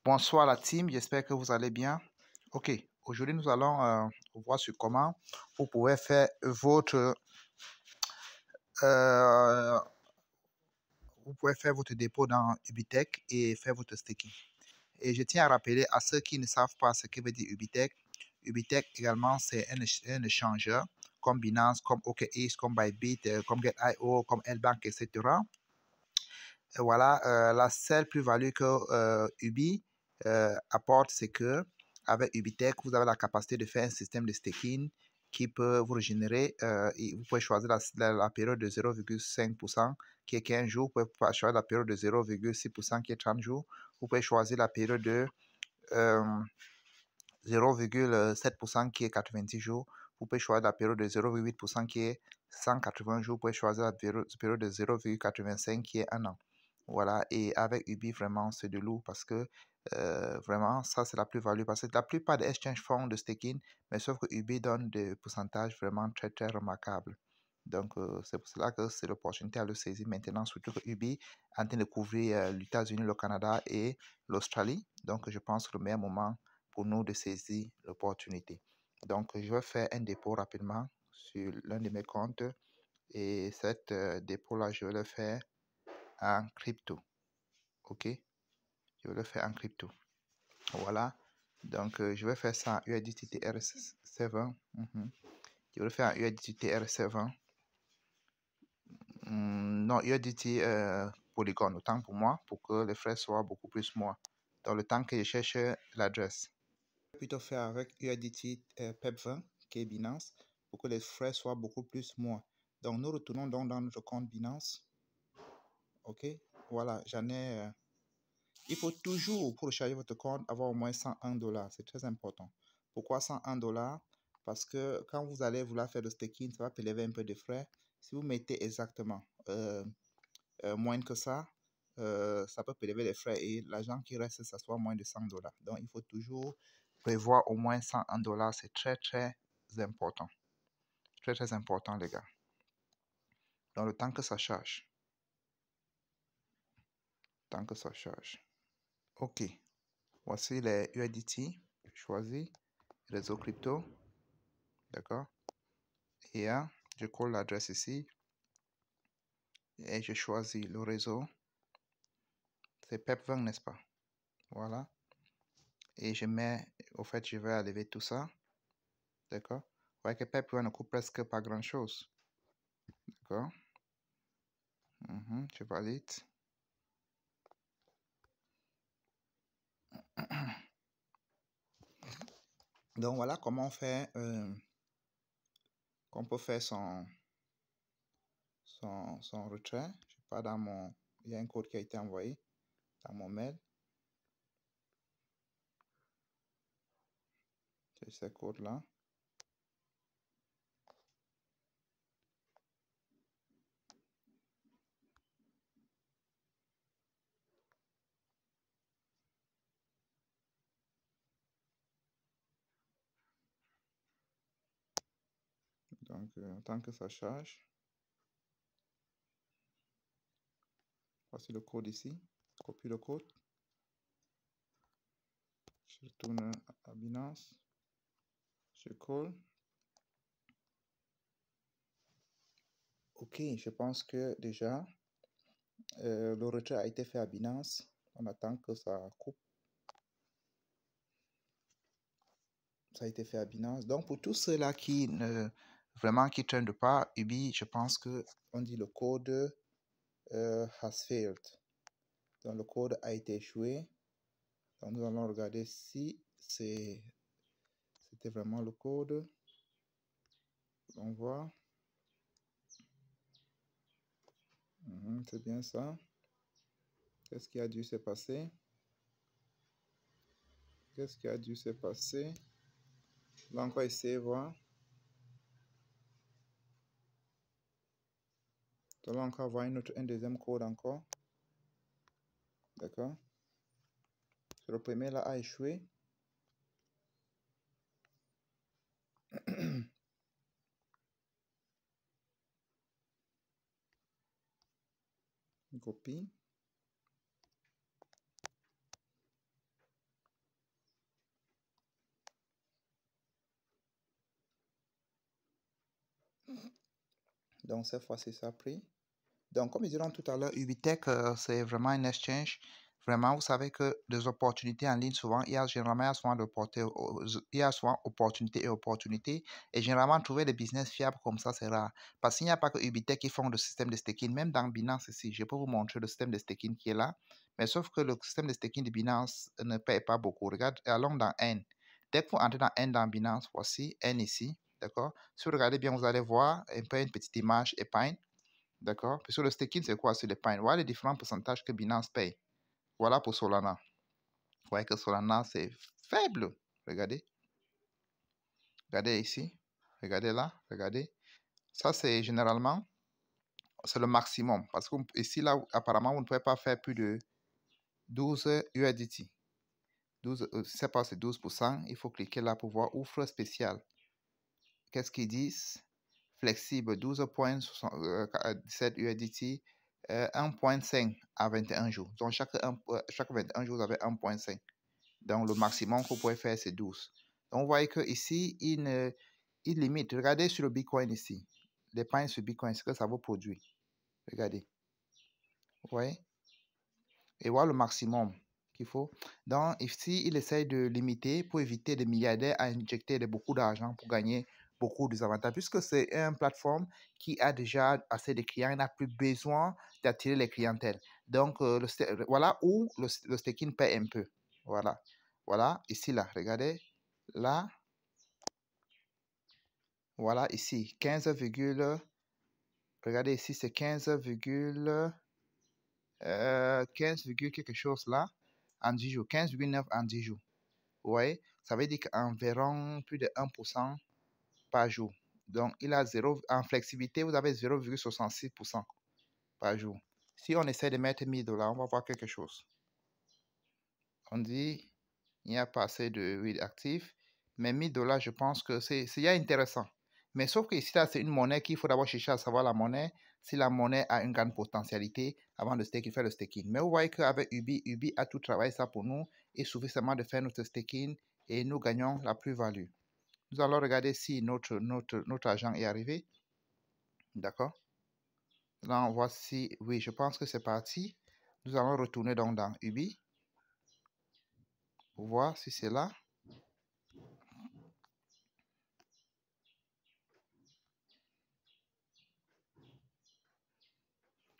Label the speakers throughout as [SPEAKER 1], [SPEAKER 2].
[SPEAKER 1] Bonsoir la team, j'espère que vous allez bien. Ok, aujourd'hui nous allons voir sur comment vous pouvez faire euh, votre dépôt dans Ubitech et faire votre staking. Et je tiens à rappeler à ceux qui ne savent pas ce que veut dire Ubitech. Ubitech également c'est un échangeur comme Binance, comme OKX, comme Bybit, comme Get.io, comme Lbank, etc. Et voilà, la seule plus-value que Ubi apporte, c'est que avec Ubitech, vous avez la capacité de faire un système de staking qui peut vous régénérer. Vous pouvez choisir la période de 0,5% qui est 15 jours. Vous pouvez choisir la période de 0,6% qui est 30 jours. Vous pouvez choisir la période de 0,7% qui est 90 jours. Vous pouvez choisir la période de 0,8% qui est 180 jours. Vous pouvez choisir la période de 0,85 qui est 1 an. Voilà, et avec Ubi, vraiment, c'est de lourd parce que vraiment, ça, c'est la plus-value. Parce que la plupart des exchanges font de staking, mais sauf que Ubi donne des pourcentages vraiment très, très remarquables. Donc, c'est pour cela que c'est l'opportunité à le saisir maintenant, surtout que Ubi est en train de couvrir les États-Unis, le Canada et l'Australie. Donc, je pense que le meilleur moment pour nous de saisir l'opportunité. Donc, je vais faire un dépôt rapidement sur l'un de mes comptes et cet dépôt-là, je vais le faire en crypto. Ok, je vais le faire en crypto. Voilà, donc je vais faire ça en USDT TR7. Je vais le faire en USDT TR7. Non, USDT Polygon, autant pour moi, pour que les frais soient beaucoup plus moins. Dans le temps que je cherche l'adresse. Je vais plutôt faire avec USDT PEP20, qui est Binance, pour que les frais soient beaucoup plus moins. Donc nous retournons donc dans notre compte Binance. Ok, voilà, j'en ai. Il faut toujours, pour recharger votre compte, avoir au moins 101 $. C'est très important. Pourquoi 101 $? Parce que quand vous allez vouloir faire le staking, ça va prélever un peu de frais. Si vous mettez exactement moins que ça peut prélever les frais et l'argent qui reste, ça soit moins de 100 $. Donc, il faut toujours prévoir au moins 101 $. C'est très, très important. Très, très important, les gars. Dans le temps que ça charge. Tant que ça charge. OK. Voici les USDT. Choisis réseau crypto. D'accord. Et je colle l'adresse ici. Et je choisis le réseau. C'est PEP20, n'est-ce pas? Voilà. Et je mets, au fait, je vais enlever tout ça. D'accord. Vous voyez que PEP20 ne coûte presque pas grand-chose. D'accord. Je valide. Donc voilà comment on fait, qu'on peut faire son retrait. Je sais pas, dans mon, il y a un code qui a été envoyé dans mon mail. C'est ce code-là. Donc, tant que ça charge, voici le code ici. Copie le code. Je retourne à Binance. Je colle. Ok, je pense que déjà, le retrait a été fait à Binance. On attend que ça coupe. Ça a été fait à Binance. Donc, pour tous ceux-là qui ne vraiment qui ne pas Ubi, je pense que on dit le code has failed. Donc, le code a été échoué. Donc, nous allons regarder si c'était vraiment le code. On voit. C'est bien ça. Qu'est-ce qui a dû se passer? Qu'est-ce qui a dû se passer? Là, on va essayer de voir. Donc, là, on va voir un deuxième code encore. D'accord. Le premier là a échoué. Une copie. Donc, cette fois-ci, ça a pris. Donc, comme je disais tout à l'heure, Ubitech, c'est vraiment un exchange. Vraiment, vous savez que des opportunités en ligne, souvent, il y a souvent opportunités et opportunités. Et généralement, trouver des business fiables comme ça, c'est rare. Parce qu'il n'y a pas que Ubitech qui font le système de staking. Même dans Binance ici, je peux vous montrer le système de staking qui est là. Mais sauf que le système de staking de Binance ne paye pas beaucoup. Regarde, allons dans N. Dès que vous entrez dans N dans Binance, voici N ici. D'accord? Si vous regardez bien, vous allez voir un peu une petite image épingle. D'accord? Parce que le staking, c'est quoi sur l'épingle? Voilà les différents pourcentages que Binance paye. Voilà pour Solana. Vous voyez que Solana, c'est faible. Regardez. Regardez ici. Regardez là. Regardez. Ça, c'est généralement, c'est le maximum. Parce que ici, là, apparemment, vous ne pouvez pas faire plus de 12 USDT. 12, je pas, c'est 12%. Il faut cliquer là pour voir offre spéciale. Qu'est-ce qu'ils disent? Flexible, 12,17 USDT, 1,5 à 21 jours. Donc, chaque 21 jours, vous avez 1,5. Donc, le maximum que vous pouvez faire, c'est 12. Donc, vous voyez qu'ici, il limite. Regardez sur le Bitcoin ici. L'épargne sur Bitcoin, ce que ça vous produit. Regardez. Vous voyez? Et voilà le maximum qu'il faut. Donc, ici, il essaye de limiter pour éviter des milliardaires à injecter beaucoup d'argent pour gagner beaucoup d'avantages. Puisque c'est une plateforme qui a déjà assez de clients, il n'a plus besoin d'attirer les clientèles. Donc, voilà où le staking paie un peu. Voilà. Voilà, ici, là, regardez. Là, voilà, ici, 15, regardez ici, c'est 15, 15, quelque chose là, en 10 jours, 15,9 en 10 jours. Vous voyez, ça veut dire qu'environ plus de 1% par jour. Donc, il a 0, en flexibilité, vous avez 0,66% par jour. Si on essaie de mettre $1000, on va voir quelque chose. On dit, il n'y a pas assez de read actifs, mais $1000, je pense que c'est intéressant. Mais sauf que ici, là, c'est une monnaie qu'il faut d'abord chercher à savoir la monnaie, si la monnaie a une grande potentialité avant de faire le staking. Mais vous voyez qu'avec Ubi a tout travaillé ça pour nous et suffisamment de faire notre staking et nous gagnons la plus-value. Nous allons regarder si notre agent est arrivé. D'accord? Là, on voit si, oui, je pense que c'est parti. Nous allons retourner donc dans Ubi pour voir si c'est là.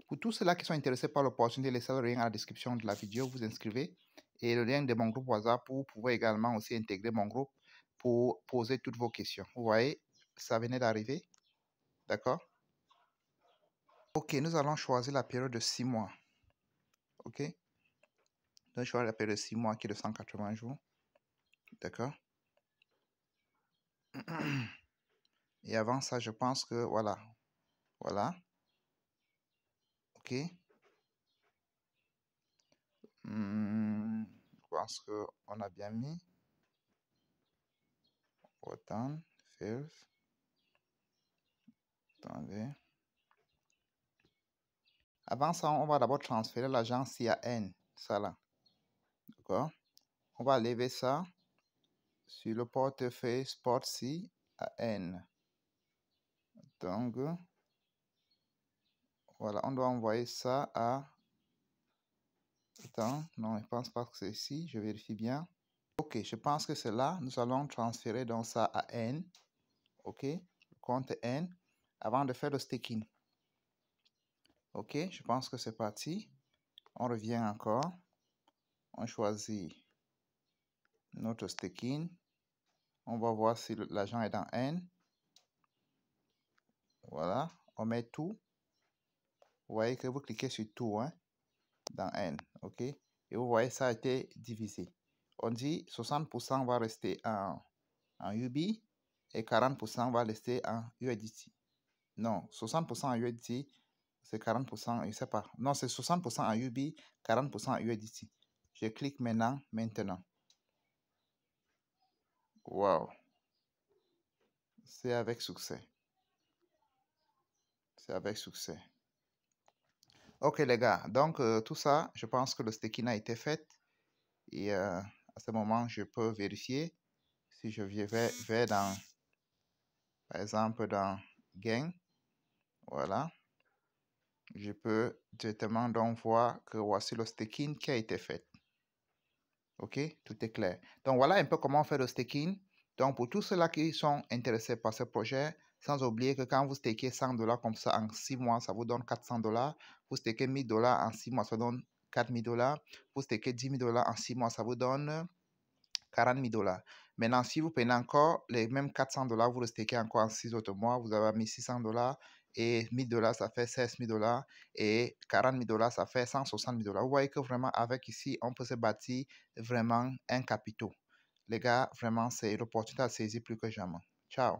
[SPEAKER 1] Pour tous ceux-là qui sont intéressés par l'opportunité, laissez le lien dans la description de la vidéo, vous inscrivez. Et le lien de mon groupe WhatsApp pour pouvoir également aussi intégrer mon groupe pour poser toutes vos questions. Vous voyez, ça venait d'arriver. D'accord? Ok, nous allons choisir la période de 6 mois. Ok? Donc, je choisis la période de 6 mois qui est de 180 jours. D'accord? Et avant ça, je pense que voilà. Voilà. Ok. Je pense qu'on a bien mis. Autant. First. Attendez. Avant ça, on va d'abord transférer l'argent CAN. Ça là. D'accord? On va lever ça sur le portefeuille Sport CAN. Donc, voilà, on doit envoyer ça à... Attends, non, je ne pense pas que c'est ici. Je vérifie bien. Ok, je pense que c'est là. Nous allons transférer donc ça à N. Ok, compte N avant de faire le staking. Ok, je pense que c'est parti. On revient encore. On choisit notre staking. On va voir si l'argent est dans N. Voilà, on met tout. Vous voyez que vous cliquez sur tout hein, dans N. Ok, et vous voyez ça a été divisé. On dit 60% va rester en UB et 40% va rester en USDT. Non, 60% en USDT, c'est 40%, je ne sais pas. Non, c'est 60% en UB, 40% en USDT. Je clique maintenant. Wow. C'est avec succès. C'est avec succès. Ok les gars, donc tout ça, je pense que le staking a été fait. Et à ce moment, je peux vérifier si je vais dans, par exemple, dans Gain. Voilà. Je peux directement donc voir que voici le staking qui a été fait. OK, tout est clair. Donc, voilà un peu comment faire le staking. Donc, pour tous ceux-là qui sont intéressés par ce projet, sans oublier que quand vous stakez $100 comme ça en 6 mois, ça vous donne $400. Vous stakez $1000 en 6 mois, ça vous donne $4000. Vous stakez $10 000 en 6 mois, ça vous donne $40 000. Maintenant, si vous prenez encore les mêmes $400, vous le stakez encore en 6 autres mois, vous avez mis $600 et $1000, ça fait $16 000 et $40 000, ça fait $160 000. Vous voyez que vraiment, avec ici, on peut se bâtir vraiment un capital. Les gars, vraiment, c'est l'opportunité à saisir plus que jamais. Ciao.